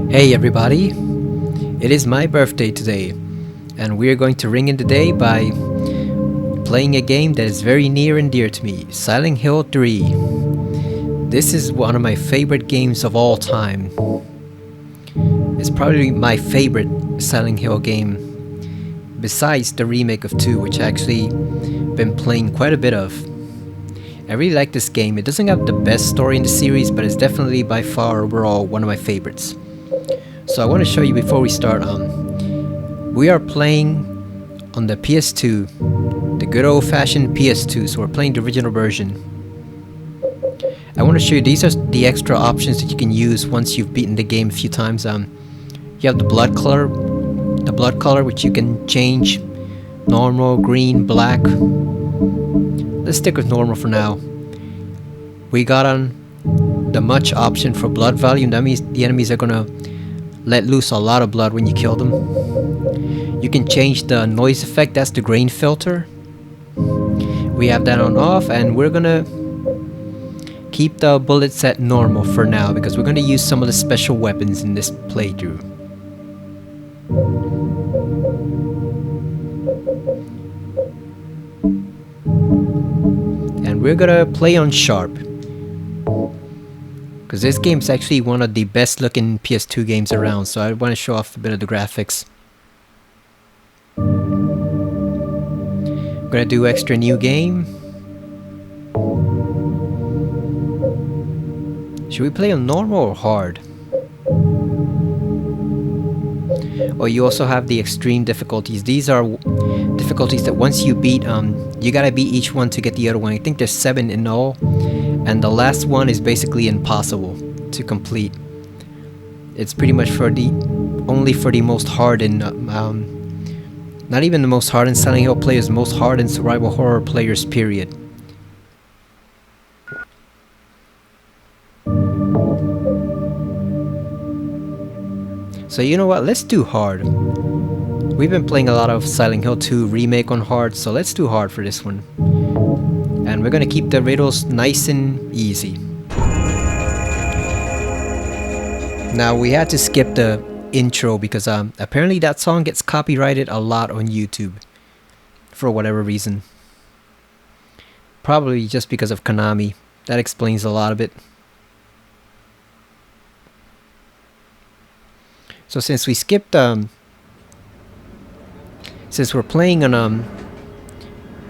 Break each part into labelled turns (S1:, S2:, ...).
S1: Hey everybody, it is my birthday today, and we are going to ring in the day by playing a game that is very near and dear to me, Silent Hill 3. This is one of my favorite games of all time. It's probably my favorite Silent Hill game, besides the remake of 2, which I actually been playing quite a bit of. I really like this game. It doesn't have the best story in the series, but it's definitely by far overall one of my favorites. So I want to show you before we start, we are playing on the PS2, the good old-fashioned PS2, so we're playing the original version. I want to show you, these are the extra options that you can use once you've beaten the game a few times. You have the blood color which you can change, normal, green, black. Let's stick with normal for now. We got on the much option for blood volume. That means the enemies are gonna let loose a lot of blood when you kill them. You can change the noise effect, that's the grain filter. We have that on off, and we're gonna keep the bullets at normal for now because we're gonna use some of the special weapons in this playthrough. And we're gonna play on sharp, because this game's actually one of the best looking PS2 games around, so I want to show off a bit of the graphics. I'm gonna do extra new game. Should we play on normal or hard? Oh, you also have the extreme difficulties. These are difficulties that once you beat, you gotta beat each one to get the other one. I think there's 7 in all. And the last one is basically impossible to complete. It's pretty much only for the most hardened, not even the most hardened Silent Hill players, most hardened survival horror players, period. So you know what, let's do hard. We've been playing a lot of Silent Hill 2 remake on hard, so let's do hard for this one. And we're gonna keep the riddles nice and easy. Now we had to skip the intro because apparently that song gets copyrighted a lot on YouTube for whatever reason. Probably just because of Konami. That explains a lot of it. So since we skipped since we're playing on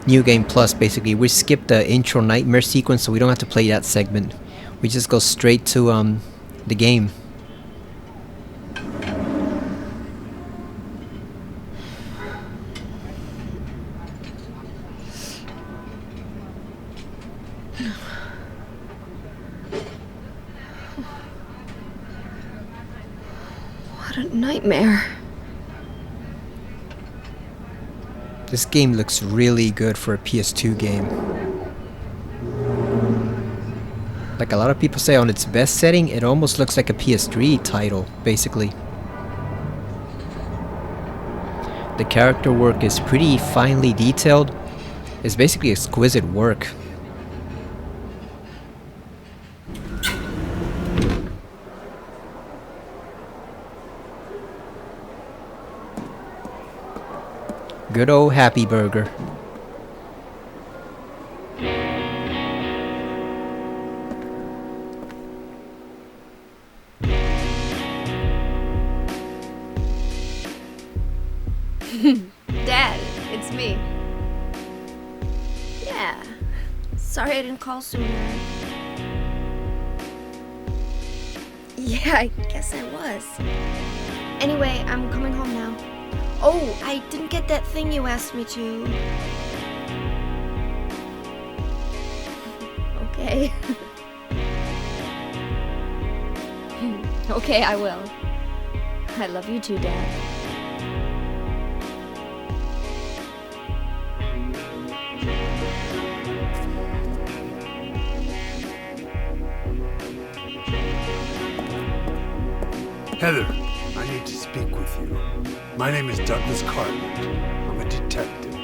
S1: New Game Plus, basically we skipped the intro nightmare sequence, so we don't have to play that segment. We just go straight to the game.
S2: What a nightmare.
S1: This game looks really good for a PS2 game. Like a lot of people say, on its best setting, it almost looks like a PS3 title, basically. The character work is pretty finely detailed. It's basically exquisite work. Good old Happy Burger.
S2: Dad, it's me. Yeah. Sorry I didn't call sooner. Yeah, I guess I was. Anyway, I'm coming home now. Oh, I didn't get that thing you asked me to. Okay. Okay, I will. I love you too, Dad.
S3: Heather, I need to speak with you. My name is Douglas Cartland. I'm a detective.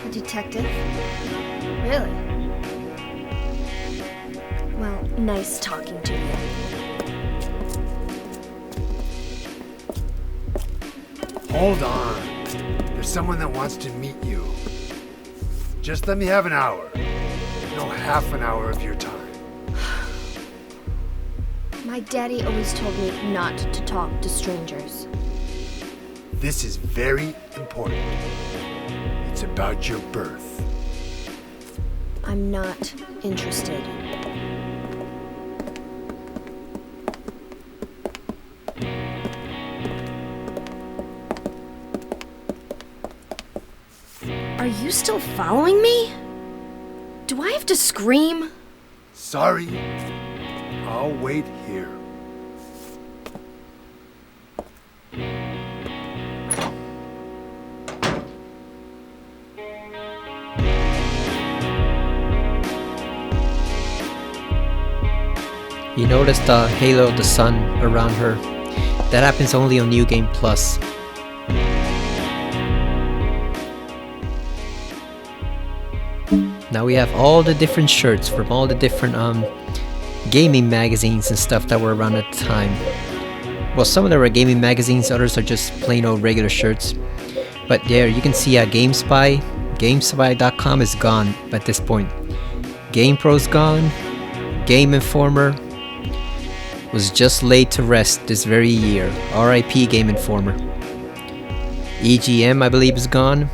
S2: A detective? Really? Well, nice talking to you.
S3: Hold on. There's someone that wants to meet you. Just let me have an hour. No, half an hour of your time.
S2: My daddy always told me not to talk to strangers.
S3: This is very important. It's about your birth.
S2: I'm not interested. Are you still following me? Do I have to scream?
S3: Sorry. I'll wait here.
S1: You notice the halo of the sun around her. That happens only on New Game Plus. Now we have all the different shirts from all the different gaming magazines and stuff that were around at the time. Well, some of them are gaming magazines, others are just plain old regular shirts. But there, you can see GameSpy. GameSpy.com is gone at this point. GamePro's gone. Game Informer was just laid to rest this very year. RIP Game Informer. EGM, I believe, is gone.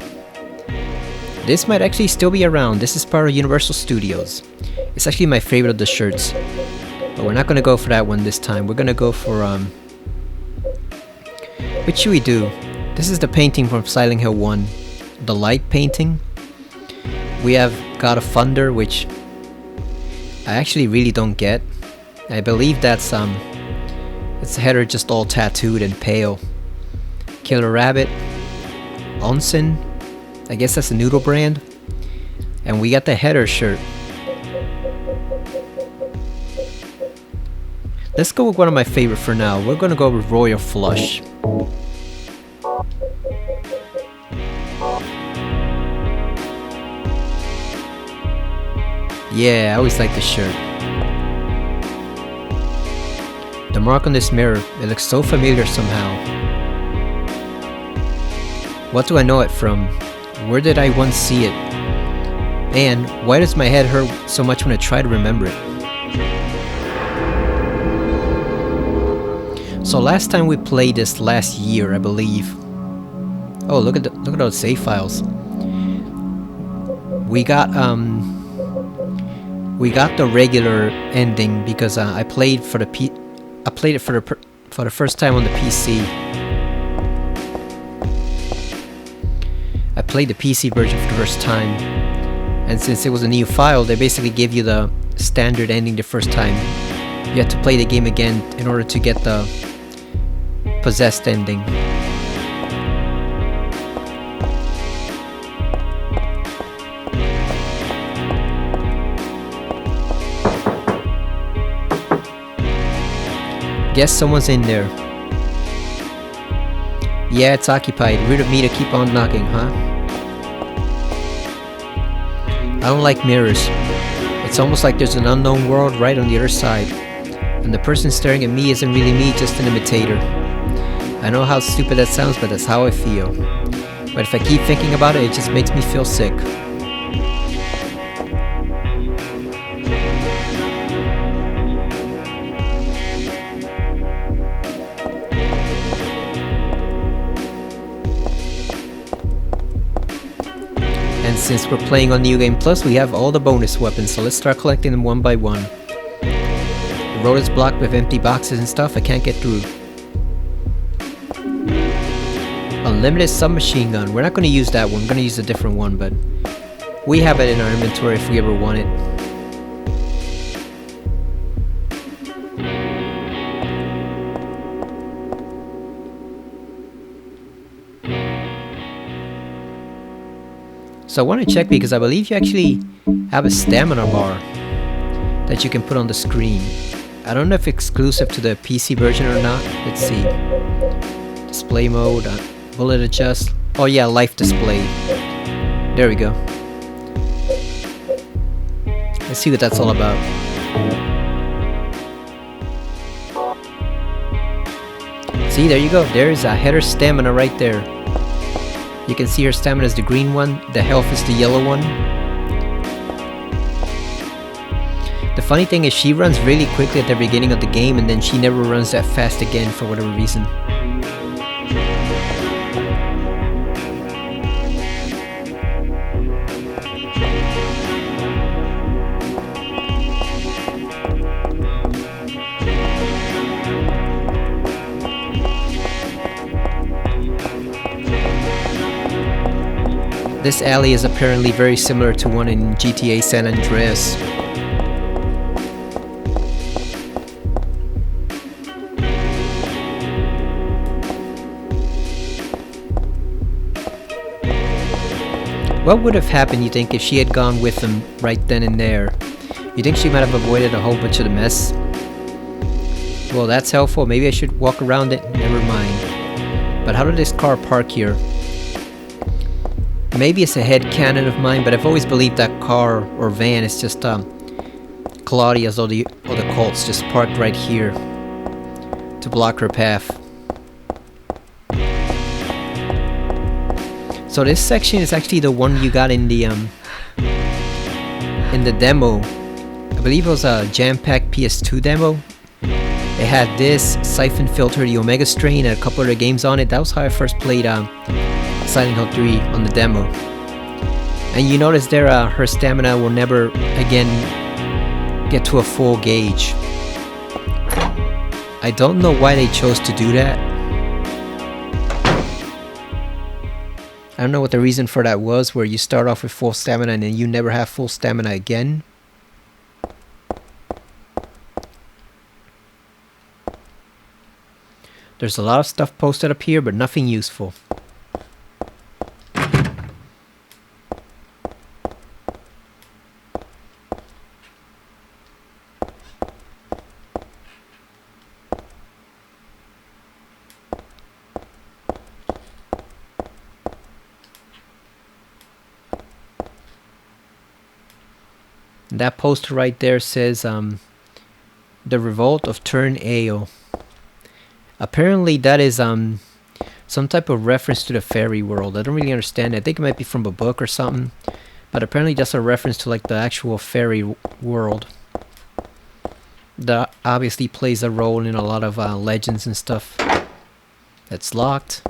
S1: This might actually still be around. This is part of Universal Studios. It's actually my favorite of the shirts. But we're not gonna go for that one this time. We're gonna go for what should we do? This is the painting from Silent Hill 1. The light painting. We have God of Thunder, which I actually really don't get. I believe that's it's the header just all tattooed and pale. Killer Rabbit. Onsen. I guess that's a noodle brand. And we got the header shirt. Let's go with one of my favorite for now. We're gonna go with Royal Flush. Yeah, I always like this shirt. The mark on this mirror, it looks so familiar somehow. What do I know it from? Where did I once see it? And why does my head hurt so much when I try to remember it? So last time we played this last year, I believe. Oh, look at those save files. We got the regular ending because I played it for the first time on the PC. I played the PC version for the first time, and since it was a new file, they basically give you the standard ending the first time. You have to play the game again in order to get the possessed ending. Guess someone's in there. Yeah, it's occupied. Weird of me to keep on knocking, huh? I don't like mirrors. It's almost like there's an unknown world right on the other side. And the person staring at me isn't really me, just an imitator. I know how stupid that sounds, but that's how I feel. But if I keep thinking about it, it just makes me feel sick. And since we're playing on New Game Plus, we have all the bonus weapons, so let's start collecting them one by one. The road is blocked with empty boxes and stuff, I can't get through. Unlimited submachine gun. We're not going to use that one. We're going to use a different one, but we have it in our inventory if we ever want it. So I want to check because I believe you actually have a stamina bar that you can put on the screen. I don't know if it's exclusive to the PC version or not. Let's see. Display mode. Bullet adjust. Oh yeah, life display. There we go. Let's see what that's all about. See, there you go. There's a header stamina right there. You can see her stamina is the green one, the health is the yellow one. The funny thing is she runs really quickly at the beginning of the game and then she never runs that fast again for whatever reason. This alley is apparently very similar to one in GTA San Andreas. What would have happened, you think, if she had gone with him right then and there? You think she might have avoided a whole bunch of the mess? Well, that's helpful. Maybe I should walk around it. Never mind. But how did this car park here? Maybe it's a headcanon of mine, but I've always believed that car or van is just Claudia's or the Colt's just parked right here to block her path. So this section is actually the one you got in the demo. I believe it was a jam-packed PS2 demo. It had this, Siphon Filter, the Omega Strain, and a couple other games on it. That was how I first played Silent Hill 3 on the demo. And you notice there her stamina will never again get to a full gauge. I don't know why they chose to do that. I don't know what the reason for that was, where you start off with full stamina and then you never have full stamina again. There's a lot of stuff posted up here, but nothing useful. That poster right there says The Revolt of Turn Ale. Apparently that is some type of reference to the fairy world. I don't really understand it. I think it might be from a book or something, but apparently that's a reference to like the actual fairy world that obviously plays a role in a lot of legends and stuff. That's locked.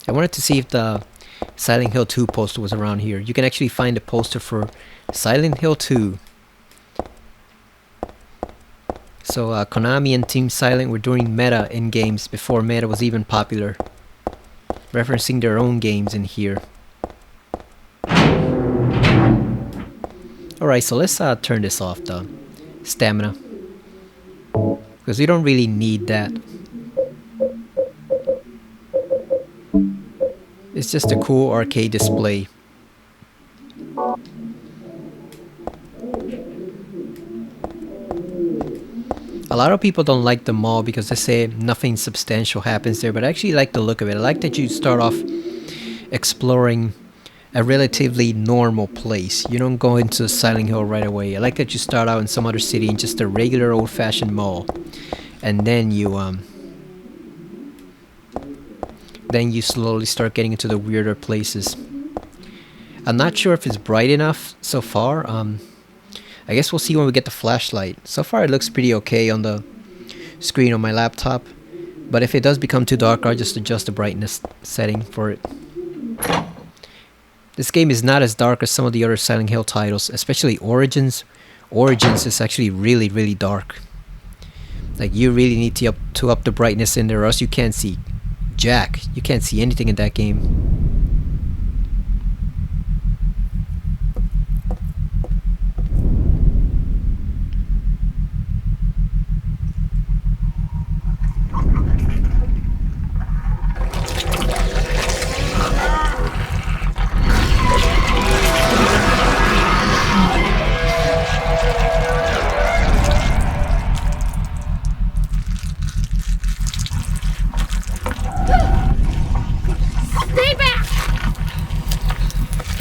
S1: I wanted to see if the Silent Hill 2 poster was around here. You can actually find a poster for Silent Hill 2. So Konami and Team Silent were doing meta in games before meta was even popular, referencing their own games in here. Alright, so let's turn this off, the stamina, because we don't really need that. It's just a cool arcade display. A lot of people don't like the mall because they say nothing substantial happens there, but I actually like the look of it. I like that you start off exploring a relatively normal place. You don't go into Silent Hill right away. I like that you start out in some other city in just a regular old-fashioned mall, and then you slowly start getting into the weirder places. I'm not sure if it's bright enough so far. I guess we'll see when we get the flashlight. So far it looks pretty okay on the screen on my laptop, but if it does become too dark, I'll just adjust the brightness setting for it. This game is not as dark as some of the other Silent Hill titles, especially Origins. Origins is actually really, really dark. Like, you really need to up the brightness in there, or else you can't see jack. You can't see anything in that game.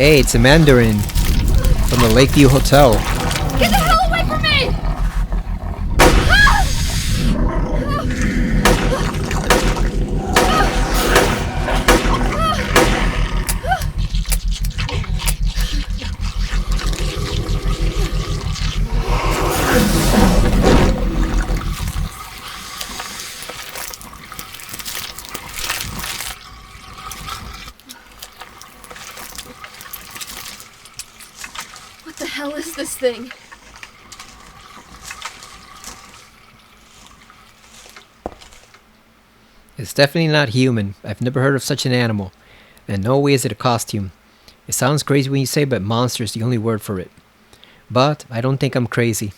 S1: Hey, it's a Mandarin from the Lakeview Hotel.
S2: Get the hell away from me! What the hell is this thing?
S1: It's definitely not human. I've never heard of such an animal. And no way is it a costume. It sounds crazy when you say, but monster is the only word for it. But I don't think I'm crazy.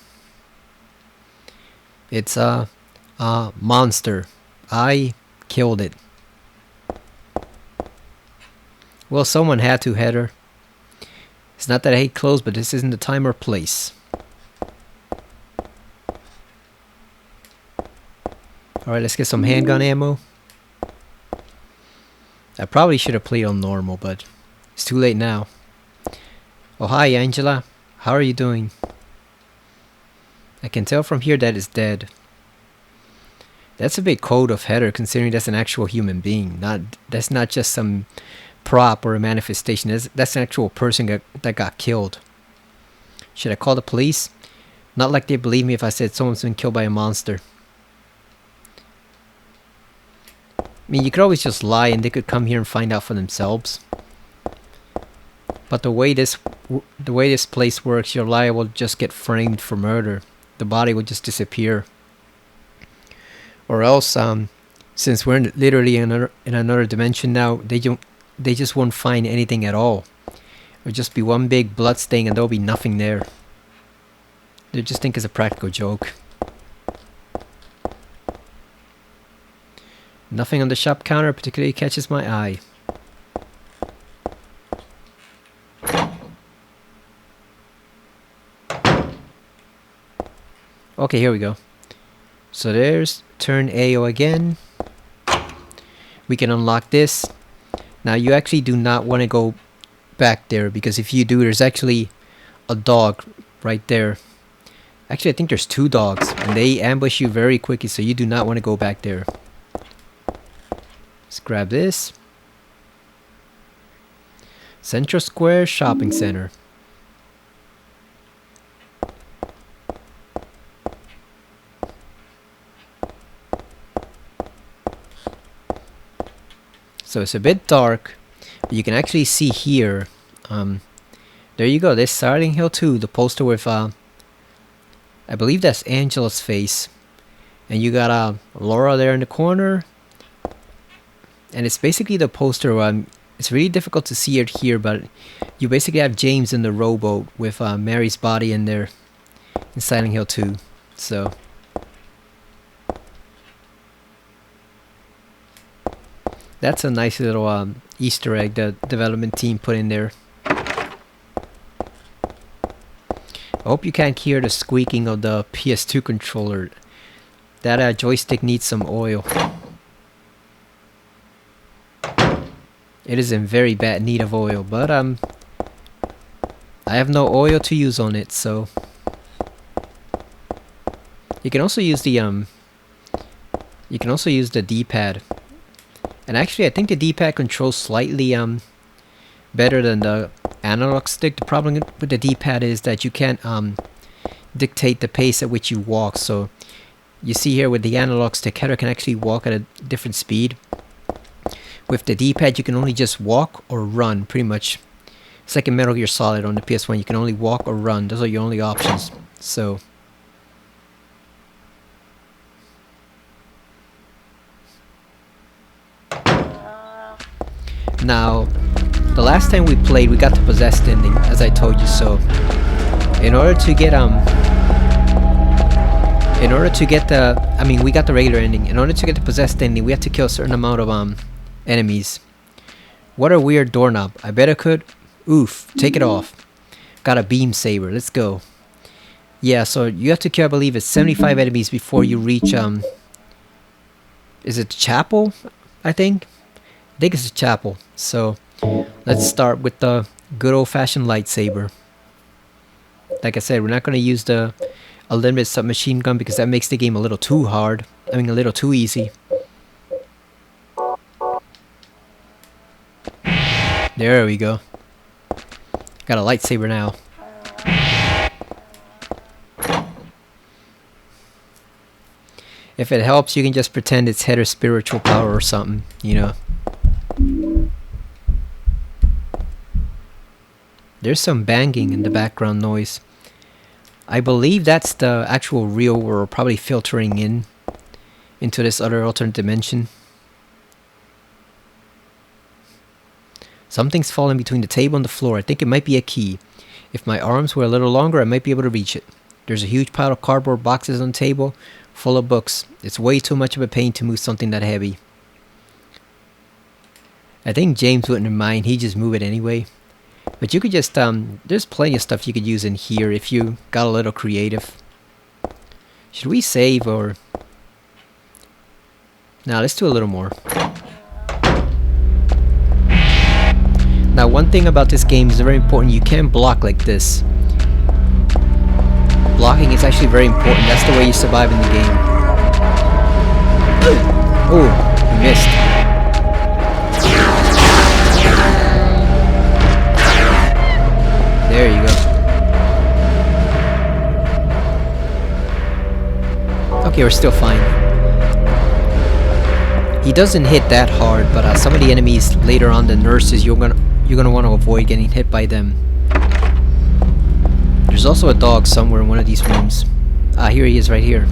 S1: It's a monster. I killed it. Well, someone had to, Heather. It's not that I hate clothes, but this isn't the time or place. Alright, let's get some handgun ammo. I probably should have played on normal, but it's too late now. Oh, hi, Angela. How are you doing? I can tell from here that it's dead. That's a bit cold of Heather, considering that's an actual human being. That's not just some prop or a manifestation. That's an actual person that got killed. Should I call the police? Not like they believe me if I said someone's been killed by a monster. I mean, you could always just lie and they could come here and find out for themselves. But the way this place works, your lie will just get framed for murder. The body will just disappear. Or else, since we're literally in another dimension now, they just won't find anything at all. It'll just be one big blood stain and there'll be nothing there. They just think it's a practical joke. Nothing on the shop counter particularly catches my eye. Okay, here we go. So there's turn AO again. We can unlock this. Now you actually do not want to go back there, because if you do, there's actually a dog right there. Actually, I think there's two dogs and they ambush you very quickly, so you do not want to go back there. Let's grab this. Central Square Shopping Center. So it's a bit dark, but you can actually see here. There you go. There's Silent Hill 2, the poster with I believe that's Angela's face, and you got Laura there in the corner. And it's basically the poster. It's really difficult to see it here, but you basically have James in the rowboat with Mary's body in there in Silent Hill 2. So that's a nice little Easter egg the development team put in there. I hope you can't hear the squeaking of the PS2 controller. That joystick needs some oil. It is in very bad need of oil, but I have no oil to use on it, so you can also use the D-pad. And actually, I think the D-pad controls slightly better than the analog stick. The problem with the D-pad is that you can't dictate the pace at which you walk. So you see here with the analog stick, Heather can actually walk at a different speed. With the D-pad, you can only just walk or run, pretty much. It's like in Metal Gear Solid on the PS1. You can only walk or run. Those are your only options. So now, the last time we played, we got the possessed ending, as I told you. So in order to get we got the regular ending. In order to get the possessed ending, we have to kill a certain amount of enemies. What a weird doorknob. I bet I could. Oof, take it off. Got a beam saber. Let's go. Yeah, so you have to kill, I believe it's 75 enemies before you reach is it the chapel? I think it's a chapel. So let's start with the Good old-fashioned lightsaber. Like I said, we're not going to use the unlimited submachine gun because that makes the game a little too hard. I mean, a little too easy. There we go. Got a lightsaber now. If it helps, you can just pretend it's head or spiritual power or something, you know. There's some banging in the background noise. I believe that's the actual real world probably filtering in into this other alternate dimension. Something's falling between the table and the floor. I think it might be a key. If my arms were a little longer, I might be able to reach it. There's a huge pile of cardboard boxes on the table, full of books. It's way too much of a pain to move something that heavy. I think James wouldn't mind. He'd just move it anyway. But you could just, there's plenty of stuff you could use in here if you got a little creative. Should we save or... Now let's do a little more. Now one thing about this game is very important. You can't block like this. Blocking is actually very important. That's the way you survive in the game. Oh, we missed. There you go. Okay, we're still fine. He doesn't hit that hard, but some of the enemies later on, the nurses, you're gonna want to avoid getting hit by them. There's also a dog somewhere in one of these rooms. Ah, here he is, right here.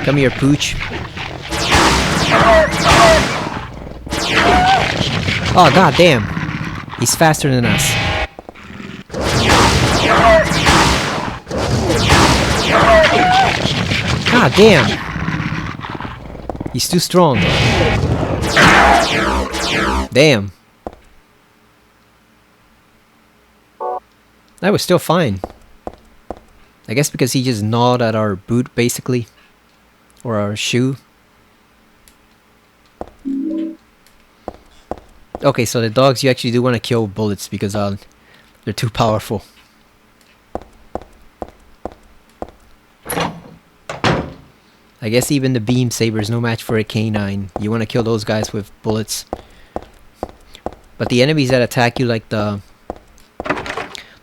S1: Come here, Pooch. Oh, god damn. He's faster than us. God damn. He's too strong. Damn. That was still fine. I guess because he just gnawed at our boot, basically. Or our shoe. Okay, so the dogs you actually do want to kill with bullets because they're too powerful. I guess even the beam saber is no match for a canine. You want to kill those guys with bullets. But the enemies that attack you, like the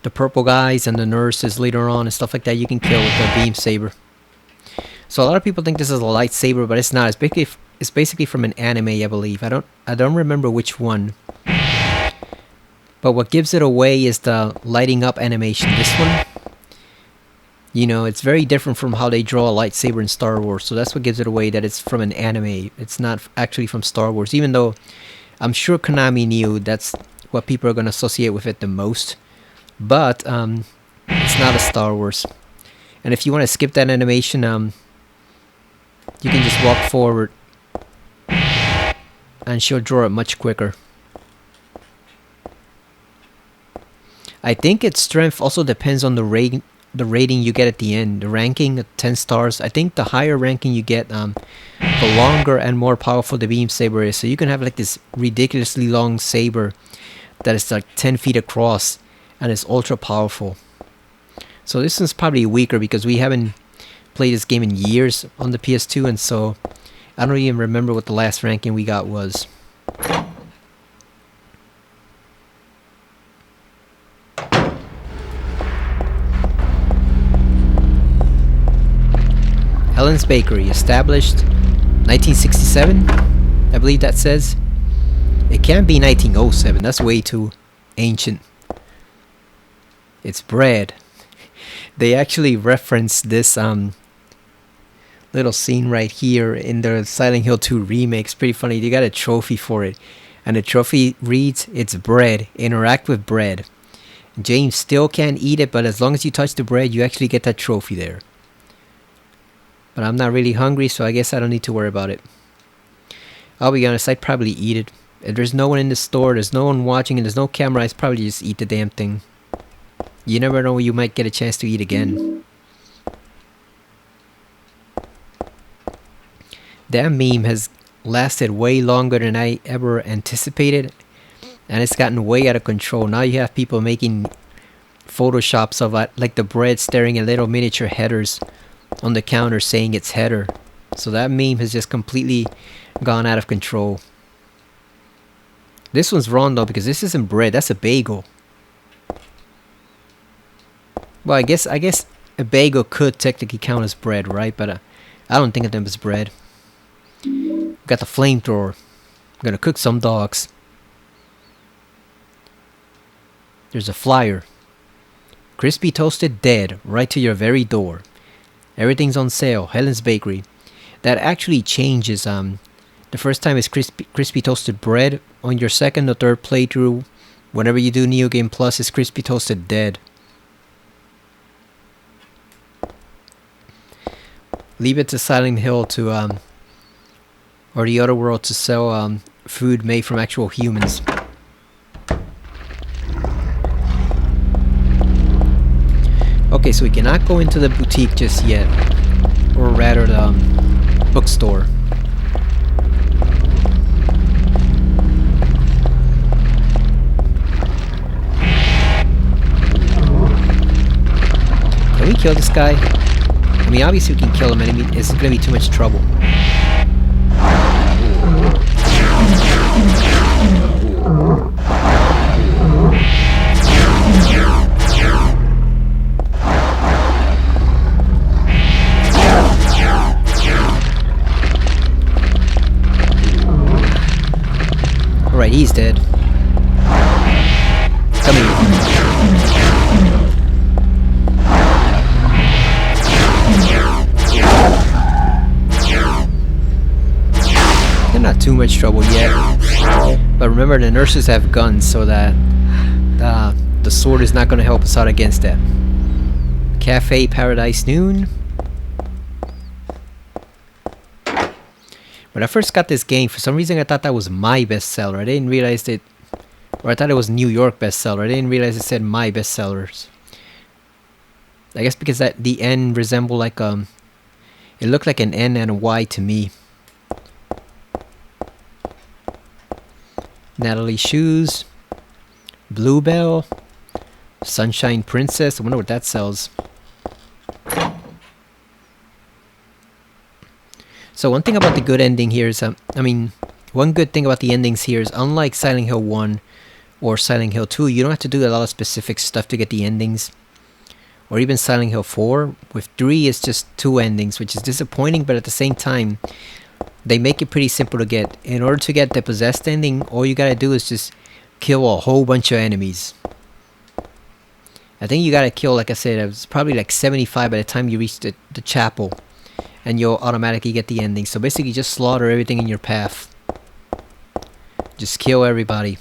S1: purple guys and the nurses later on and stuff like that, you can kill with the beam saber. So a lot of people think this is a lightsaber, but it's not. It's basically from an anime, I believe. I don't remember which one. But what gives it away is the lighting up animation. This one, you know, it's very different from how they draw a lightsaber in Star Wars. So that's what gives it away, that it's from an anime. It's not actually from Star Wars, even though I'm sure Konami knew that's what people are going to associate with it the most. But it's not a Star Wars. And if you want to skip that animation, you can just walk forward and she'll draw it much quicker. I think its strength also depends on the rating you get at the end. The ranking at 10 stars. I think the higher ranking you get, the longer and more powerful the beam saber is. So you can have like this ridiculously long saber that is like 10 feet across and is ultra powerful. So this one's probably weaker because we haven't played this game in years on the PS2, and so I don't even remember what the last ranking we got was. Helen's Bakery, established 1967, I believe that says. It can't be 1907, that's way too ancient. It's bread. They actually referenced this little scene right here in the Silent Hill 2 remake. It's pretty funny. They got a trophy for it, and the trophy reads, "It's bread. Interact with bread." James still can't eat it, but as long as you touch the bread, you actually get that trophy there. But I'm not really hungry, so I guess I don't need to worry about it. I'll be honest, I'd probably eat it. If there's no one in the store, there's no one watching, and there's no camera, I'd probably just eat the damn thing. You never know, you might get a chance to eat again. That meme has lasted way longer than I ever anticipated, and it's gotten way out of control. Now you have people making photoshops of like the bread staring at little miniature headers on the counter saying it's header. So that meme has just completely gone out of control. This one's wrong though, because this isn't bread, that's a bagel. Well, I guess a bagel could technically count as bread, right? But I don't think of them as bread. Got the flamethrower. I'm gonna cook some dogs. There's a flyer. Crispy toasted dead right to your very door. Everything's on sale. Helen's Bakery. That actually changes. The first time is crispy toasted bread. On your second or third playthrough, whenever you do Neo Game Plus, is crispy toasted dead. Leave it to Silent Hill to or the other world to sell food made from actual humans. Okay, so we cannot go into the boutique just yet, or rather the bookstore. Can we kill this guy? I mean, obviously we can kill him, and it's gonna be too much trouble. Alright, he's dead. Come here. They're not too much trouble yet. But remember, the nurses have guns, so that the sword is not going to help us out against that. Cafe Paradise Noon. When I first got this game, for some reason I thought that was my bestseller. I didn't realize it, or I thought it was New York bestseller. I didn't realize it said my bestsellers. I guess because the N resembled like it looked like an N and a Y to me. Natalie Shoes, Bluebell, Sunshine Princess. I wonder what that sells. So one thing about the good ending here is, one good thing about the endings here is, unlike Silent Hill 1 or Silent Hill 2, you don't have to do a lot of specific stuff to get the endings. Or even Silent Hill 4. With 3, it's just 2 endings, which is disappointing, but at the same time, they make it pretty simple to get. In order to get the possessed ending, all you gotta do is just kill a whole bunch of enemies. I think you gotta kill, like I said, it was probably like 75 by the time you reach the chapel. And you'll automatically get the ending. So basically just slaughter everything in your path. Just kill everybody.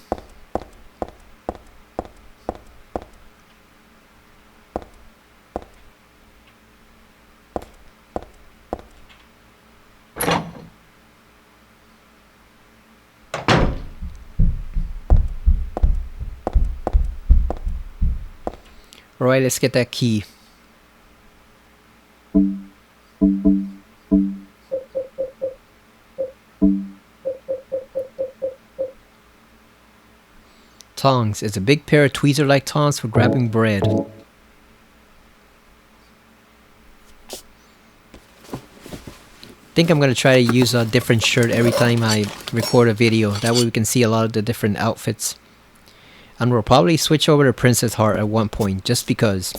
S1: Alright, let's get that key. Tongs. It's a big pair of tweezer-like tongs for grabbing bread. I think I'm gonna try to use a different shirt every time I record a video. That way we can see a lot of the different outfits. And we'll probably switch over to Princess Heart at one point, just because.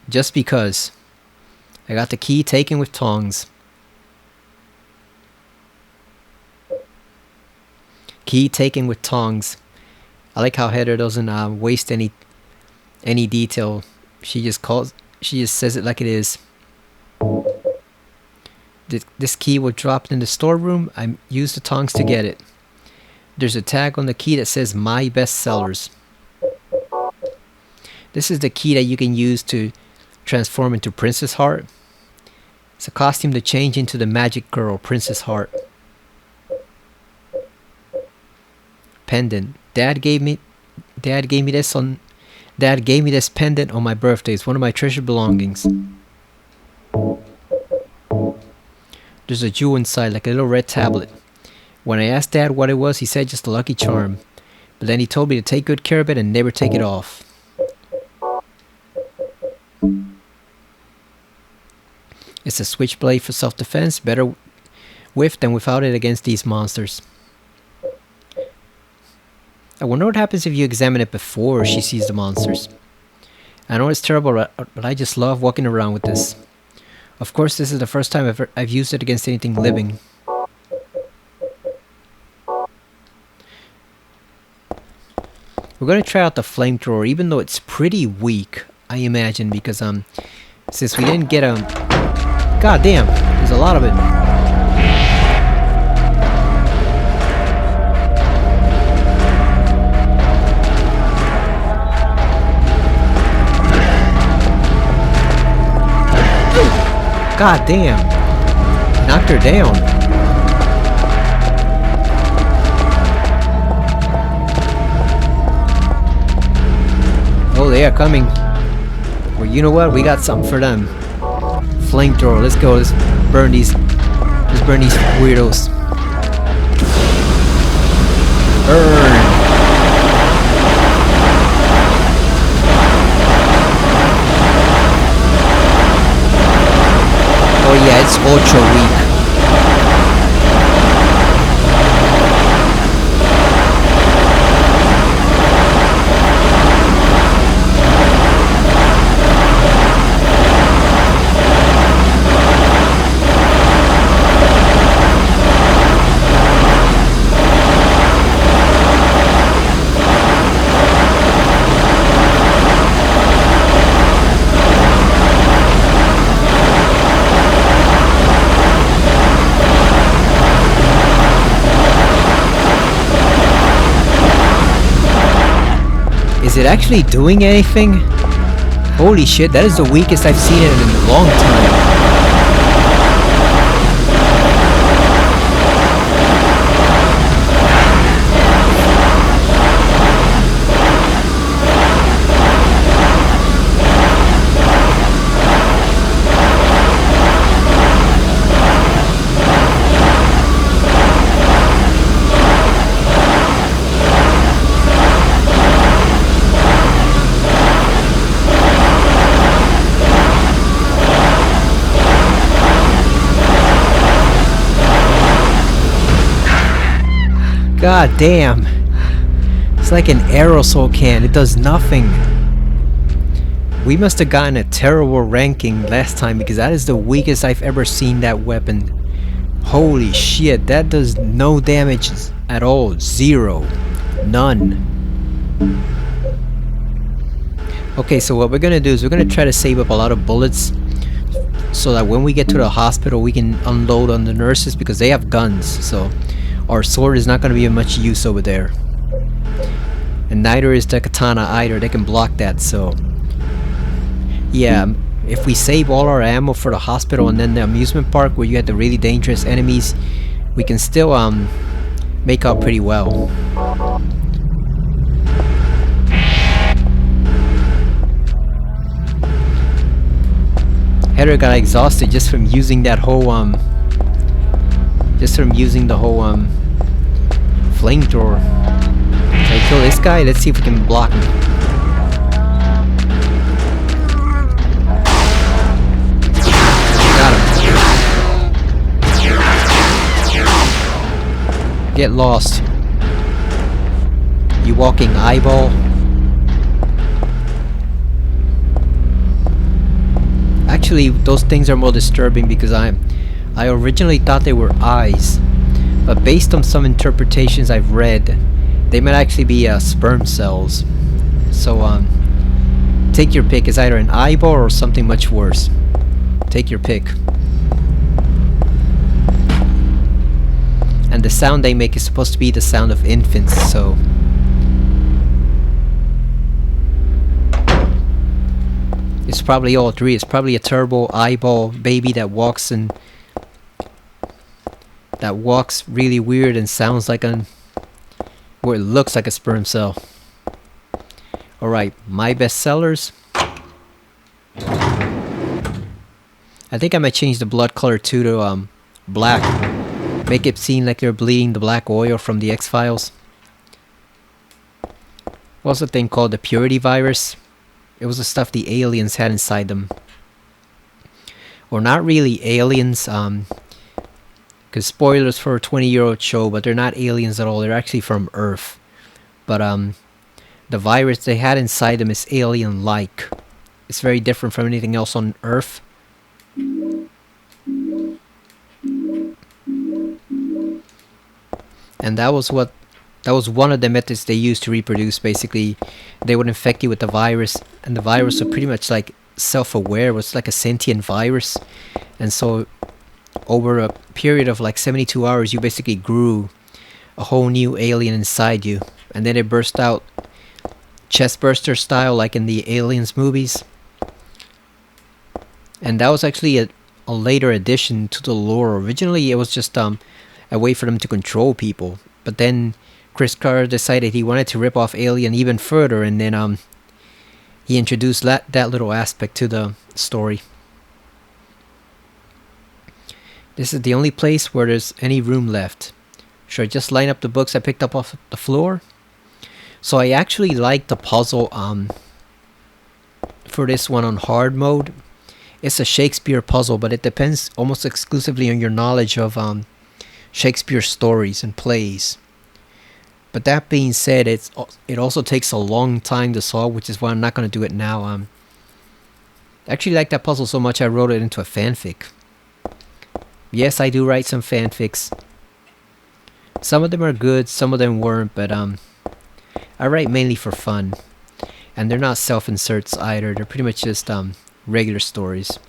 S1: Just because. I got the key taken with tongs. Key taken with tongs. I like how Heather doesn't waste any detail. She just says it like it is. This key was dropped in the storeroom. I used the tongs to get it. There's a tag on the key that says My Bestsellers. This is the key that you can use to transform into Princess Heart. It's a costume to change into the magic girl, Princess Heart. Pendant. Dad gave me this pendant on my birthday. It's one of my treasured belongings. There's a jewel inside, like a little red tablet. When I asked Dad what it was, he said just a lucky charm. But then he told me to take good care of it and never take it off. It's a switchblade for self-defense, better with than without it against these monsters. I wonder what happens if you examine it before she sees the monsters. I know it's terrible, but I just love walking around with this. Of course, this is the first time I've used it against anything living. We're gonna try out the flamethrower, even though it's pretty weak, I imagine, because since we didn't get god damn, there's a lot of it. God damn. Knocked her down. Oh, they are coming. Well, you know what? We got something for them. Flamethrower. Let's go. Let's burn these. Let's burn these weirdos. Burn. Oh yeah, it's ultra weak. Is it actually doing anything? Holy shit, that is the weakest I've seen it in a long time. God damn. It's like an aerosol can. It does nothing. We must have gotten a terrible ranking last time because that is the weakest I've ever seen that weapon. Holy shit, that does no damage at all. Zero. None. Okay, so what we're gonna do is we're gonna try to save up a lot of bullets so that when we get to the hospital we can unload on the nurses because they have guns, so our sword is not going to be of much use over there. And neither is the katana either. They can block that, so yeah, if we save all our ammo for the hospital and then the amusement park where you had the really dangerous enemies, we can still make out pretty well. Heather got exhausted just from using that whole flamethrower. Should I kill this guy? Let's see if we can block him. Got him. Get lost. You walking eyeball. Actually, those things are more disturbing because I originally thought they were eyes, but based on some interpretations I've read, they might actually be sperm cells. So take your pick. It's either an eyeball or something much worse. Take your pick. And the sound they make is supposed to be the sound of infants, so it's probably all three. It's probably a terrible eyeball baby that walks really weird and sounds like it looks like a sperm cell. Alright, my best sellers. I think I might change the blood color too to black. Make it seem like they're bleeding the black oil from the X-Files. What's the thing called? The purity virus? It was the stuff the aliens had inside them. Or not really aliens, because spoilers for a 20-year-old show, but they're not aliens at all. They're actually from Earth. But the virus they had inside them is alien-like. It's very different from anything else on Earth. And that was one of the methods they used to reproduce. Basically, they would infect you with the virus, and the virus was pretty much like self-aware. It was like a sentient virus, and so over a period of like 72 hours, you basically grew a whole new alien inside you, and then it burst out chest burster style, like in the Aliens movies. And that was actually a later addition to the lore. Originally, it was just a way for them to control people, but then Chris Carter decided he wanted to rip off Alien even further, and then he introduced that little aspect to the story. This is the only place where there's any room left. Should I just line up the books I picked up off the floor? So I actually like the puzzle for this one on hard mode. It's a Shakespeare puzzle, but it depends almost exclusively on your knowledge of Shakespeare stories and plays. But that being said, it also takes a long time to solve, which is why I'm not going to do it now. I actually like that puzzle so much I wrote it into a fanfic. Yes, I do write some fanfics. Some of them are good, some of them weren't, but I write mainly for fun. And they're not self-inserts either, they're pretty much just regular stories.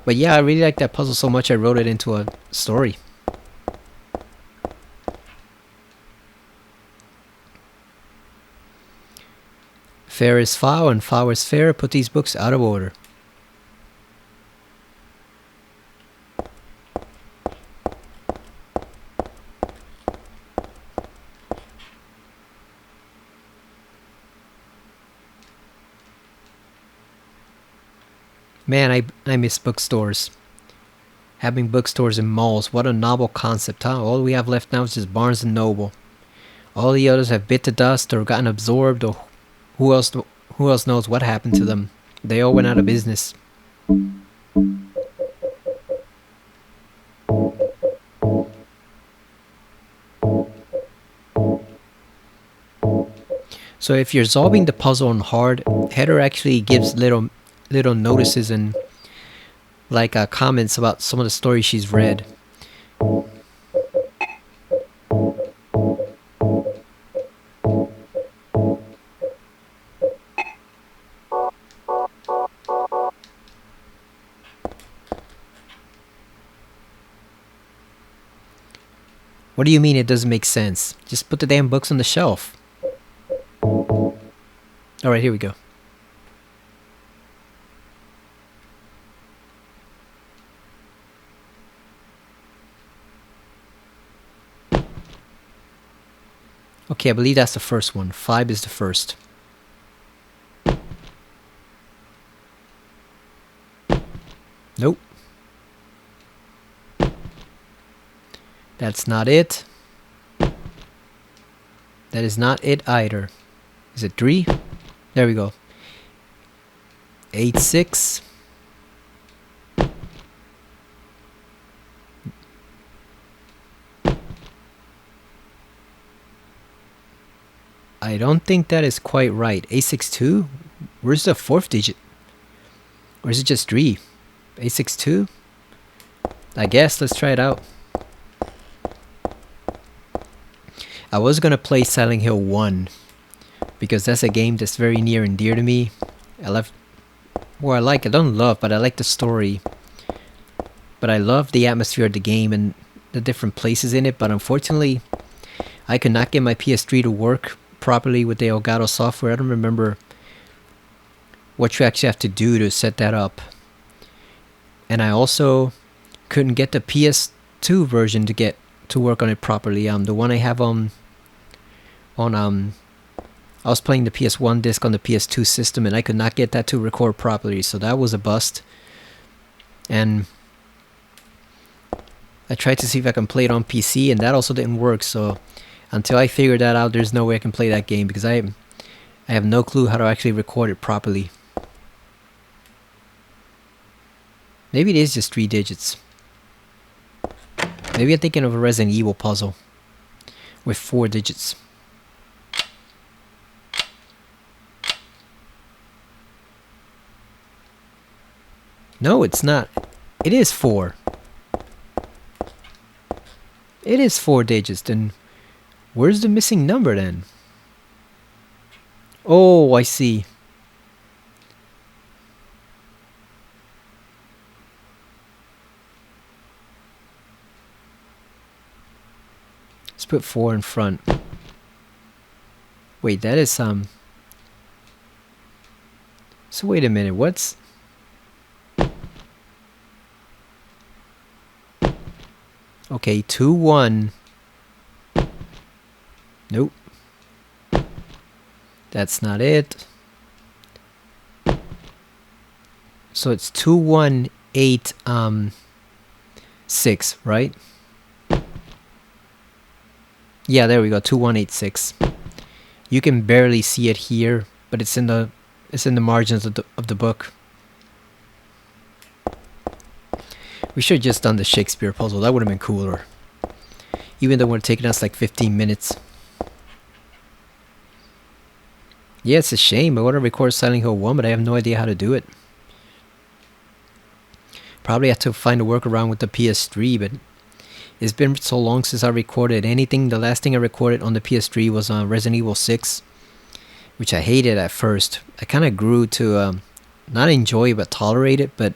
S1: But yeah, I really like that puzzle so much I wrote it into a story. Fair is foul and foul is fair. Put these books out of order. Man, I miss bookstores. Having bookstores in malls, what a novel concept, huh? All we have left now is just Barnes & Noble. All the others have bit to dust or gotten absorbed, or who else knows what happened to them. They all went out of business. So if you're solving the puzzle on hard, Heather actually gives little notices and like comments about some of the stories she's read. What do you mean it doesn't make sense? Just put the damn books on the shelf. Alright, here we go. Okay, I believe that's the first one. 5 is the first. Nope. That's not it. That is not it either. Is it 3? There we go. 8, 6. I don't think that is quite right. A62? Where's the 4th digit? Or is it just 3? A62? I guess, let's try it out. I was gonna play Silent Hill 1 because that's a game that's very near and dear to me. I don't love, but I like the story. But I love the atmosphere of the game and the different places in it, but unfortunately I could not get my PS3 to work properly with the Elgato software. I don't remember what you actually have to do to set that up. And I also couldn't get the PS2 version to work on it properly. The one I have I was playing the PS1 disc on the PS2 system and I could not get that to record properly, so that was a bust. And I tried to see if I can play it on PC, and that also didn't work. So until I figure that out, there's no way I can play that game, because I have no clue how to actually record it properly. Maybe it is just 3 digits. Maybe I'm thinking of a Resident Evil puzzle with 4 digits. No, it's not. It is 4. It is 4 digits. Then where's the missing number then? Oh, I see. Let's put 4 in front. Wait, that is So wait a minute, what's... Okay, 2 1. Nope. That's not it. So it's 2 1 8 6, right? Yeah, there we go. 2186. You can barely see it here, but it's in the margins of the book. We should have just done the Shakespeare puzzle. That would have been cooler. Even though it would have taken us like 15 minutes. Yeah, it's a shame. I want to record Silent Hill 1, but I have no idea how to do it. Probably have to find a workaround with the PS3, but it's been so long since I recorded anything. The last thing I recorded on the PS3 was Resident Evil 6, which I hated at first. I kind of grew to not enjoy but tolerate it, but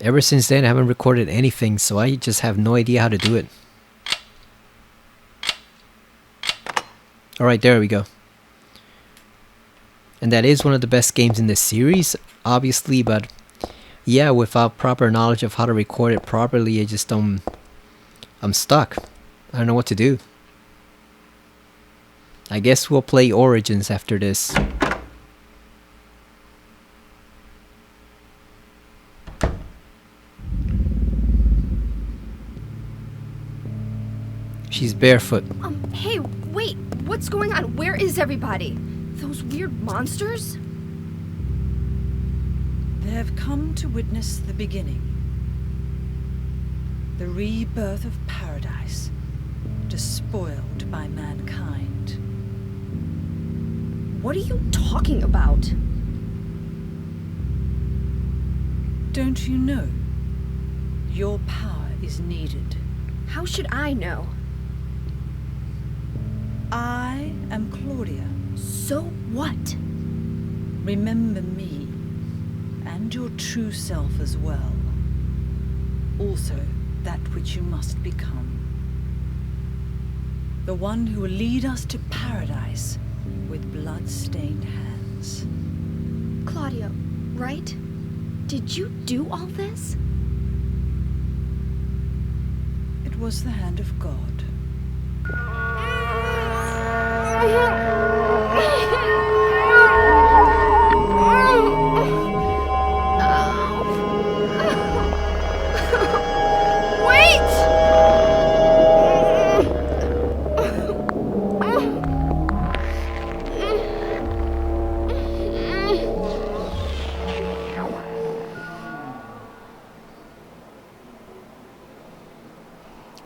S1: ever since then I haven't recorded anything, so I just have no idea how to do it. Alright, there we go. And that is one of the best games in this series, obviously, but yeah, without proper knowledge of how to record it properly, I just I'm stuck. I don't know what to do. I guess we'll play Origins after this. She's barefoot.
S2: Hey, wait, what's going on? Where is everybody? Those weird monsters?
S4: They have come to witness the beginning. The rebirth of paradise, despoiled by mankind.
S2: What are you talking about?
S4: Don't you know? Your power is needed.
S2: How should I know?
S4: I am Claudia.
S2: So what?
S4: Remember me, and your true self as well. Also, that which you must become. The one who will lead us to paradise with blood-stained hands.
S2: Claudia, right? Did you do all this?
S4: It was the hand of God.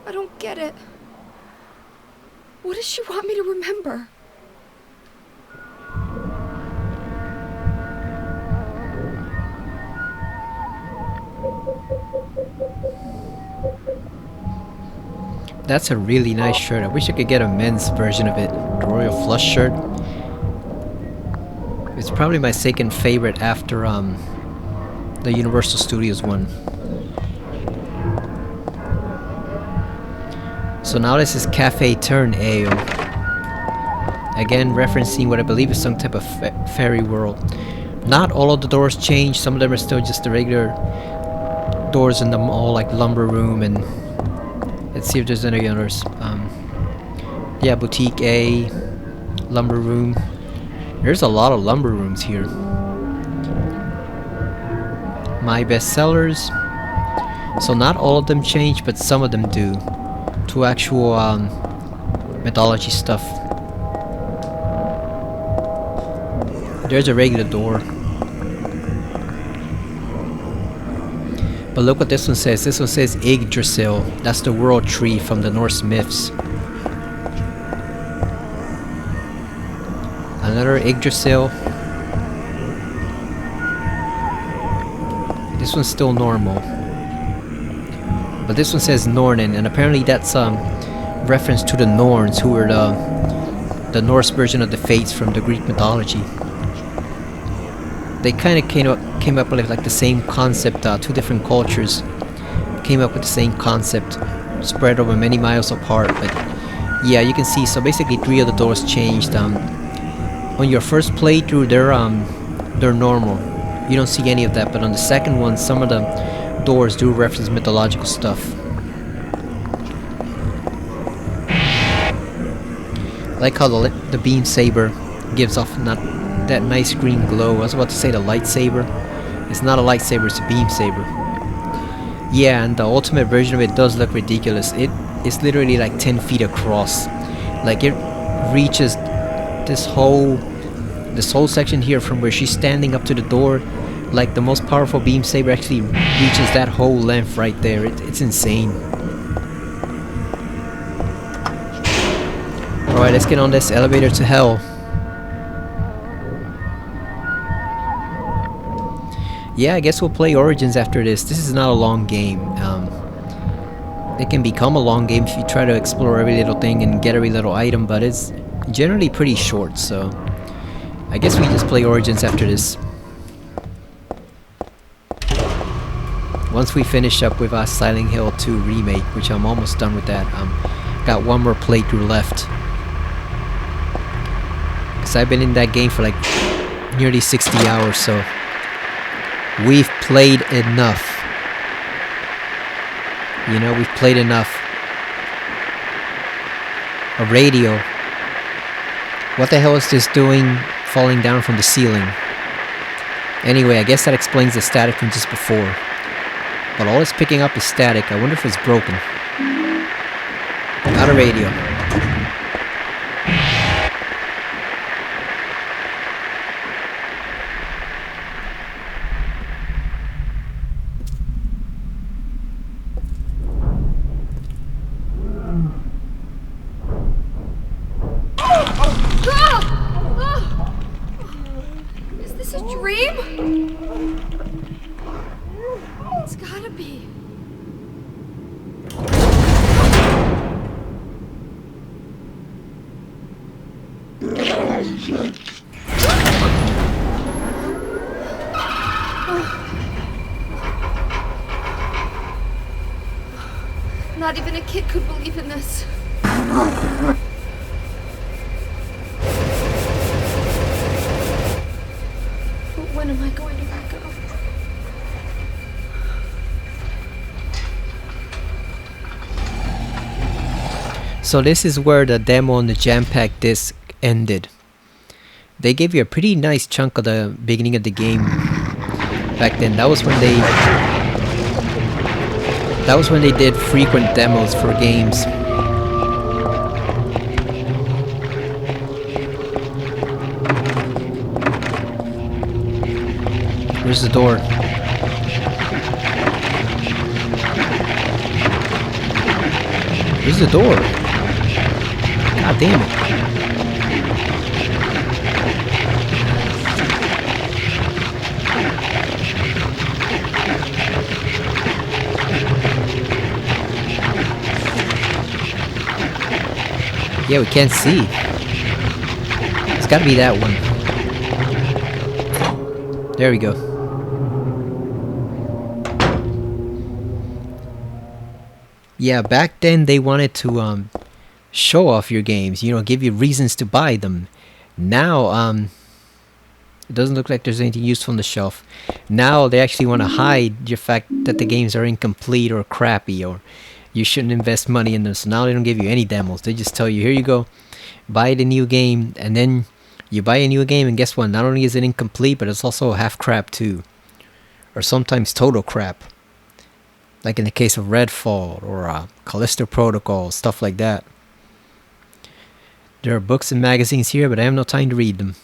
S2: I don't get it. What does she want me to remember?
S1: That's a really nice shirt. I wish I could get a men's version of it. The Royal Flush shirt. It's probably my second favorite after the Universal Studios one. So now this is Cafe Turn Ale. Again, referencing what I believe is some type of fairy world. Not all of the doors change. Some of them are still just the regular doors in the mall, like Lumber Room, and let's see if there's any others. Yeah, Boutique A, Lumber Room. There's a lot of lumber rooms here. My Bestsellers, So not all of them change, but some of them do. To actual mythology stuff. There's a regular door. But look what this one says. This one says Yggdrasil. That's the world tree from the Norse myths. Another Yggdrasil. This one's still normal. But this one says Nornin, and apparently that's reference to the Norns, who were the Norse version of the Fates from the Greek mythology. They kind of came up with like the same concept. Two different cultures came up with the same concept, spread over many miles apart. But yeah, you can see. So basically, 3 of the doors changed. On your first playthrough, they're normal. You don't see any of that. But on the second one, some of the doors do reference mythological stuff. I like how the beam saber gives off not that nice green glow. I was about to say the lightsaber. It's not a lightsaber, it's a beam saber. Yeah, and the ultimate version of it does look ridiculous. It's literally like 10 feet across. Like it reaches this whole section here from where she's standing up to the door. Like the most powerful beam saber actually reaches that whole length right there. It's insane. Alright, let's get on this elevator to hell. Yeah, I guess we'll play Origins after this. This is not a long game. It can become a long game if you try to explore every little thing and get every little item, but it's generally pretty short, so I guess we just play Origins after this. Once we finish up with Silent Hill 2 Remake, which I'm almost done with that. Got one more playthrough left. Because I've been in that game for like nearly 60 hours, so we've played enough. You know, we've played enough. A radio. What the hell is this doing falling down from the ceiling? Anyway, I guess that explains the static from just before. But all it's picking up is static. I wonder if it's broken. Not a radio.
S2: Is this a dream? It's gotta be. Not even a kid could believe in this. But when am I going to let go?
S1: So this is where the demo on the Jam-Pack disc ended. They gave you a pretty nice chunk of the beginning of the game back then. That was when they did frequent demos for games. Where's the door? Where's the door? God damn it. Yeah, we can't see. It's gotta be that one. There we go. Yeah, back then they wanted to show off your games, you know, give you reasons to buy them. Now, it doesn't look like there's anything useful on the shelf. Now they actually want to hide the fact that the games are incomplete or crappy or you shouldn't invest money in them. So now they don't give you any demos. They just tell you, here you go, buy the new game, and then you buy a new game, and guess what? Not only is it incomplete, but it's also half crap too, or sometimes total crap. like in the case of Redfall or Callisto Protocol, stuff like that. There are books and magazines here, but I have no time to read them.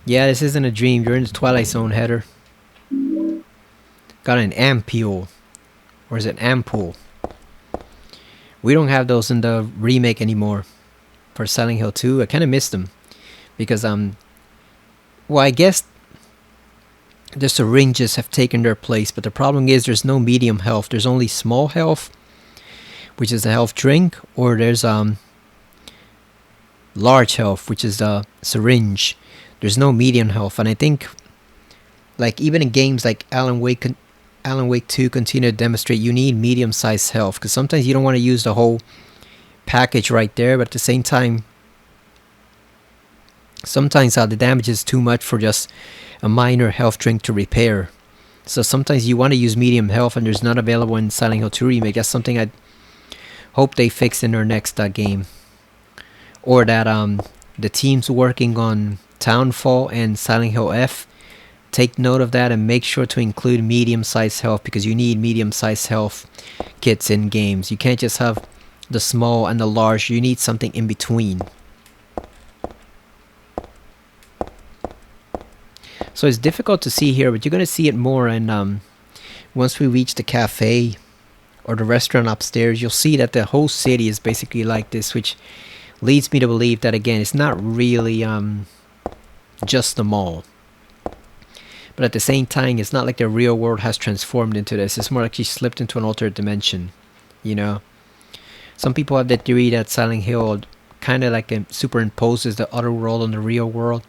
S1: Yeah, this isn't a dream. You're in the Twilight Zone, Heather. Got an ampule. Or is it ampule? We don't have those in the remake anymore for Silent Hill 2. I kind of missed them. Because, well, I guess the syringes have taken their place. But the problem is there's no medium health. There's only small health, which is a health drink. Or there's large health, which is the syringe. There's no medium health. And I think, like, even in games like Alan Wake 2 continue to demonstrate you need medium-sized health. Because sometimes you don't want to use the whole package right there. But at the same time, sometimes the damage is too much for just a minor health drink to repair. So sometimes you want to use medium health and there's not available in Silent Hill 2 Remake. That's something I hope they fix in their next game. Or that the teams working on Townfall and Silent Hill F take note of that and make sure to include medium-sized health, because you need medium-sized health kits in games. You can't just have the small and the large. You need something in between. So it's difficult to see here, but you're going to see it more. And once we reach the cafe or the restaurant upstairs, you'll see that the whole city is basically like this, which leads me to believe that, again, it's not really just the mall. But at the same time, it's not like the real world has transformed into this. It's more like she slipped into an alternate dimension, you know. Some people have the theory that Silent Hill kind of like superimposes the other world on the real world.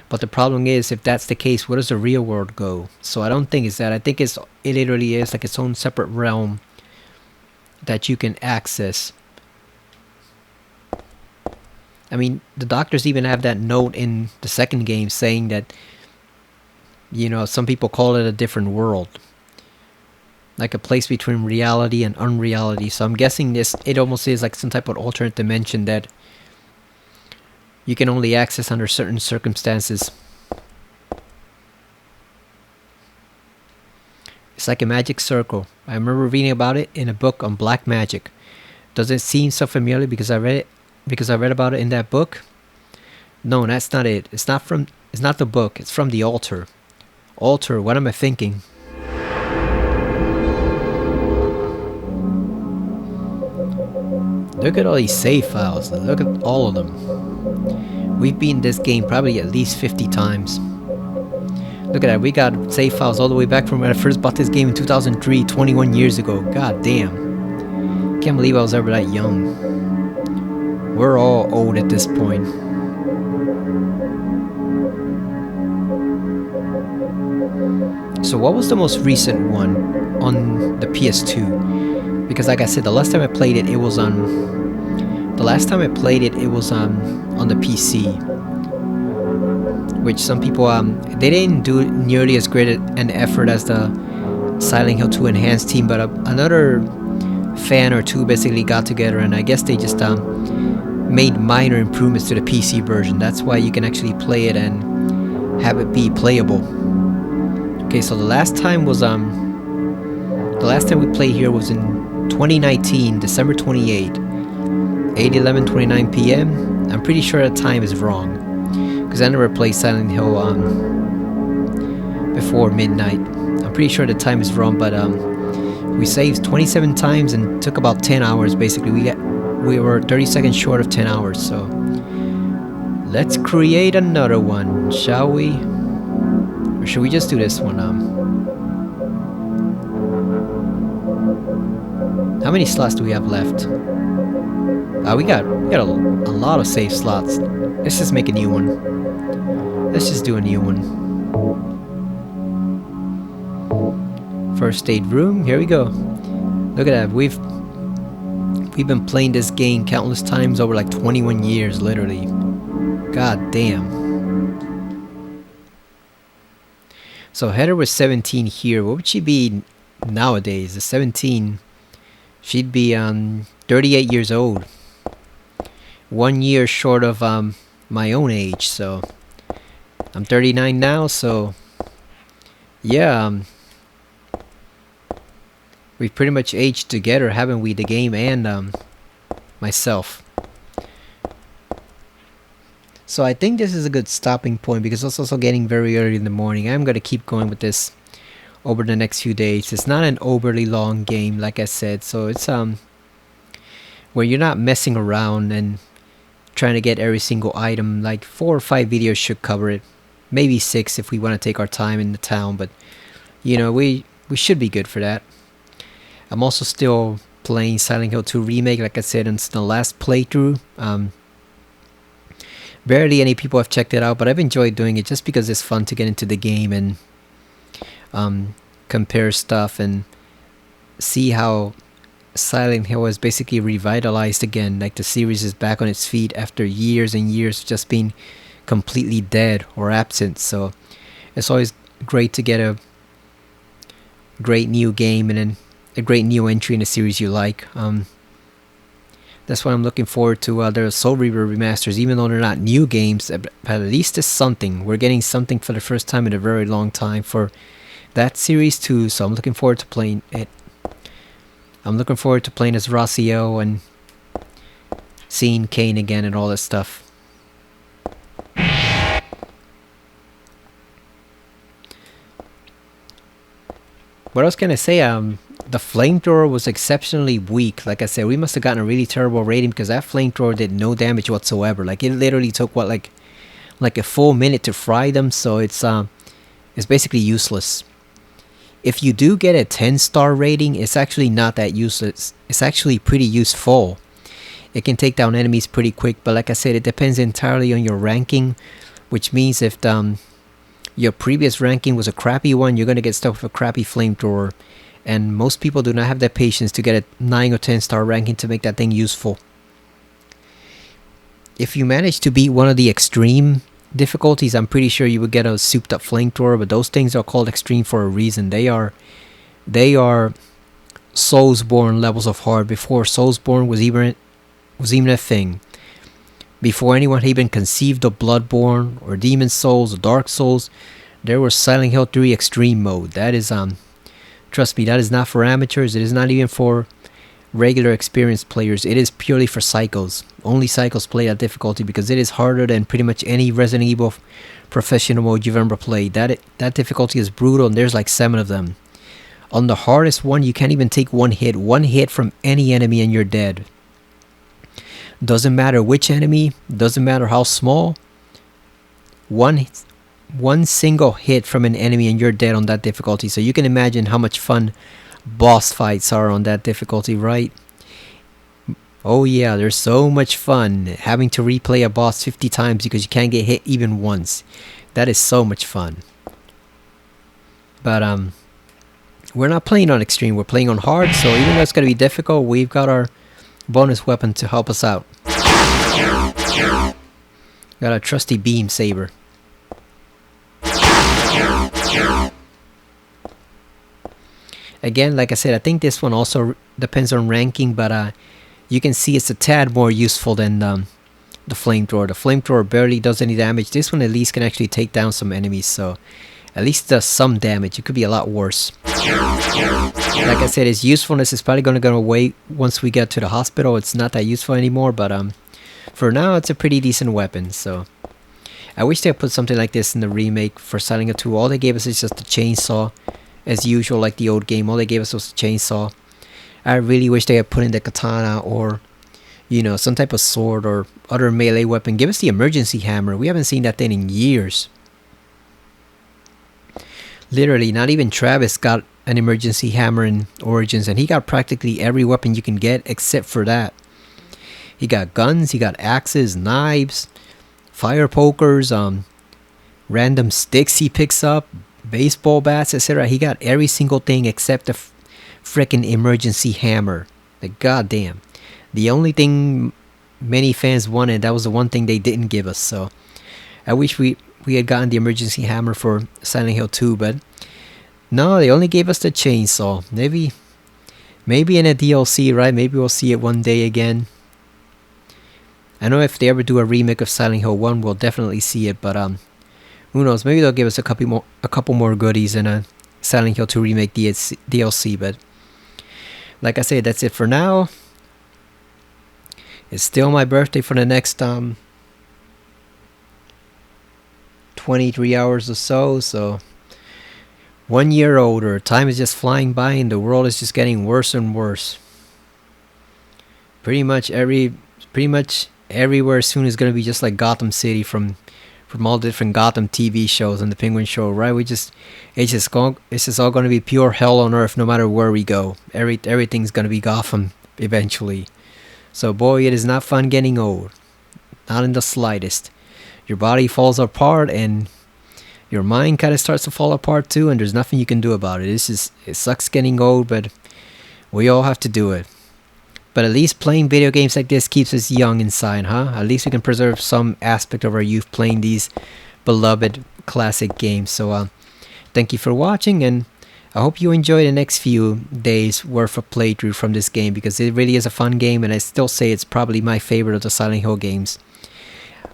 S1: But the problem is, if that's the case, where does the real world go? So I don't think it's that. I think it literally is like its own separate realm that you can access. I mean, the doctors even have that note in the second game saying that, you know, some people call it a different world. Like a place between reality and unreality. So I'm guessing it almost is like some type of alternate dimension that you can only access under certain circumstances. It's like a magic circle. I remember reading about it in a book on black magic. Does it seem so familiar because I read about it in that book? No, that's not it. It's not the book. It's from the altar. Altar, what am I thinking? Look at all these save files. Look at all of them. We've beaten this game probably at least 50 times. Look at that. We got save files all the way back from when I first bought this game in 2003, 21 years ago. God damn. Can't believe I was ever that young. We're all old at this point. So what was the most recent one on the PS2? Because like I said, the last time I played it, it was on... The last time I played it, it was on the PC. Which some people, they didn't do nearly as great an effort as the Silent Hill 2 Enhanced team, but another fan or two basically got together and I guess they just made minor improvements to the PC version. That's why you can actually play it and have it be playable. Okay, so the last time we played here was in 2019, December 28, 8:11:29 p.m. I'm pretty sure the time is wrong, because I never played Silent Hill before midnight. I'm pretty sure the time is wrong, but we saved 27 times and took about 10 hours. Basically, we were 30 seconds short of 10 hours. So let's create another one, shall we? Or should we just do this one? How many slots do we have left? We got a lot of save slots. Let's just make a new one. Let's just do a new one. First aid room. Here we go. Look at that. We've been playing this game countless times over like 21 years, literally. God damn. So Heather was 17 here. What would she be nowadays? The 17. She'd be 38 years old. 1 year short of my own age. So I'm 39 now. So Yeah, we've pretty much aged together, haven't we? The game and myself. So I think this is a good stopping point because it's also getting very early in the morning. I'm gonna keep going with this over the next few days. It's not an overly long game, like I said, so it's where you're not messing around and trying to get every single item. Like 4 or 5 videos should cover it, maybe 6 if we want to take our time in the town. But you know, we should be good for that. I'm also still playing Silent Hill 2 Remake, like I said, it's the last playthrough. Barely any people have checked it out, but I've enjoyed doing it just because it's fun to get into the game and compare stuff and see how Silent Hill is basically revitalized again. Like the series is back on its feet after years and years of just being completely dead or absent. So it's always great to get a great new game and then a great new entry in a series you like. That's what I'm looking forward to. The Soul Reaver remasters, even though they're not new games, but at least it's something. We're getting something for the first time in a very long time for that series too. So I'm looking forward to playing it. I'm looking forward to playing as Rossiel and seeing Kane again and all that stuff. What else can I say? The flamethrower was exceptionally weak. Like I said, we must have gotten a really terrible rating because that flamethrower did no damage whatsoever. Like it literally took what, like a full minute to fry them. So it's basically useless. If you do get a 10-star rating, it's actually not that useless. It's actually pretty useful. It can take down enemies pretty quick, but like I said, it depends entirely on your ranking, which means if your previous ranking was a crappy one, you're going to get stuck with a crappy flamethrower. And most people do not have the patience to get a 9 or 10-star ranking to make that thing useful. If you manage to beat one of the extreme difficulties, I'm pretty sure you would get a souped up flamethrower, but those things are called extreme for a reason. They are Soulsborne levels of hard before Soulsborne was even a thing. Before anyone had even conceived of Bloodborne or Demon Souls or Dark Souls, there was Silent Hill 3 Extreme Mode. That is trust me, that is not for amateurs. It is not even for regular experienced players. It is purely for psychos. Only psychos play that difficulty because it is harder than pretty much any Resident Evil professional mode you've ever played. That difficulty is brutal, and there's like 7 of them. On the hardest one, you can't even take one hit from any enemy and you're dead. Doesn't matter which enemy, doesn't matter how small. One single hit from an enemy and you're dead on that difficulty. So you can imagine how much fun boss fights are on that difficulty, right? Oh yeah, there's so much fun having to replay a boss 50 times because you can't get hit even once. That is so much fun. But we're not playing on extreme, we're playing on hard, so even though it's gonna be difficult, we've got our bonus weapon to help us out. Got a trusty beam saber. Again, like I said, I think this one also depends on ranking, but you can see it's a tad more useful than the flamethrower. The flamethrower barely does any damage. This one at least can actually take down some enemies, so at least does some damage. It could be a lot worse. Like I said, its usefulness is probably going to go away once we get to the hospital. It's not that useful anymore, but for now it's a pretty decent weapon. So I wish they had put something like this in the remake for Silent Hill 2. All they gave us is just a chainsaw. As usual, like the old game, all they gave us was a chainsaw. I really wish they had put in the katana or, you know, some type of sword or other melee weapon. Give us the emergency hammer. We haven't seen that thing in years. Literally, not even Travis got an emergency hammer in Origins, and he got practically every weapon you can get except for that. He got guns, he got axes, knives, fire pokers, random sticks he picks up, baseball bats, etc. He got every single thing except the frickin' emergency hammer. Like, goddamn. The only thing many fans wanted, that was the one thing they didn't give us. So I wish we had gotten the emergency hammer for Silent Hill 2, but no, they only gave us the chainsaw. Maybe in a DLC, right? Maybe we'll see it one day again. I know if they ever do a remake of Silent Hill 1, we'll definitely see it, but Who knows? Maybe they'll give us a couple more goodies in a Silent Hill 2 remake DLC. But like I said, that's it for now. It's still my birthday for the next 23 hours or so. So 1 year older. Time is just flying by, and the world is just getting worse and worse. Pretty much everywhere soon is gonna be just like Gotham City from all the different Gotham TV shows and the Penguin Show, right? It's just all gonna be pure hell on earth no matter where we go. Everything's gonna be Gotham eventually. So boy, it is not fun getting old. Not in the slightest. Your body falls apart and your mind kind of starts to fall apart too, and there's nothing you can do about it. It sucks getting old, but we all have to do it. But at least playing video games like this keeps us young inside, huh? At least we can preserve some aspect of our youth playing these beloved classic games. So thank you for watching, and I hope you enjoy the next few days worth of playthrough from this game, because it really is a fun game, and I still say it's probably my favorite of the Silent Hill games.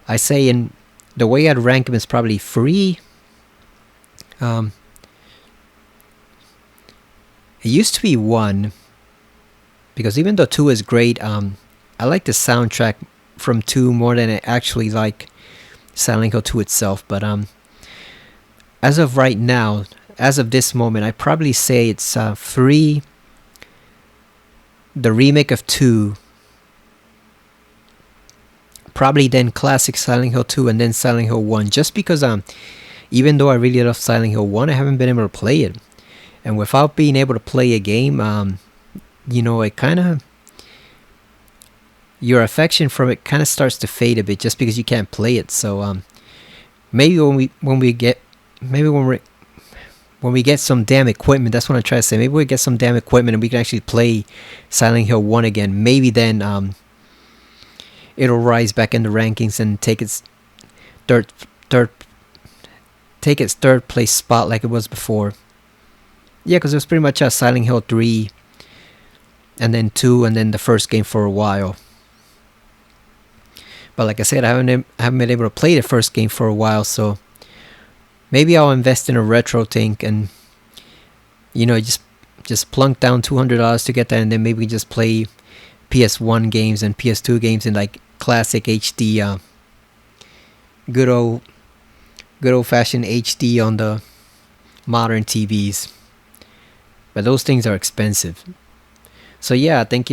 S1: I say in the way I'd rank them is probably 3. It used to be 1, because even though 2 is great, I like the soundtrack from 2 more than I actually like Silent Hill 2 itself. But as of right now, as of this moment, I probably say it's 3, the remake of 2, probably then classic Silent Hill 2, and then Silent Hill 1, just because even though I really love Silent Hill 1, I haven't been able to play it. And without being able to play a game, it kind of, your affection from it kind of starts to fade a bit just because you can't play it. So maybe when we get some damn equipment, that's what I'm trying to say. Maybe we get some damn equipment and we can actually play Silent Hill 1 again. Maybe then it'll rise back in the rankings and take its third place spot like it was before. Yeah, because it was pretty much a Silent Hill 3, and then 2, and then the first game for a while. But like I said, I haven't been able to play the first game for a while, so maybe I'll invest in a retro thing and just plunk down $200 to get that, and then maybe just play PS1 games and PS2 games in like classic HD, good old fashioned HD on the modern TVs. But those things are expensive. So yeah, that's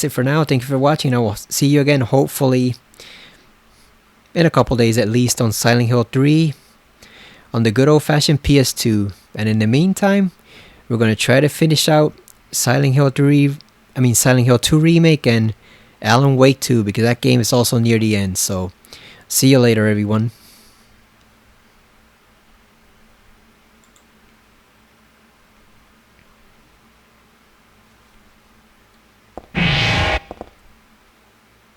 S1: it for now. Thank you for watching. I will see you again, hopefully in a couple days at least, on Silent Hill 3 on the good old fashioned PS2. And in the meantime, we're going to try to finish out Silent Hill 2 remake and Alan Wake 2, because that game is also near the end. So see you later, everyone.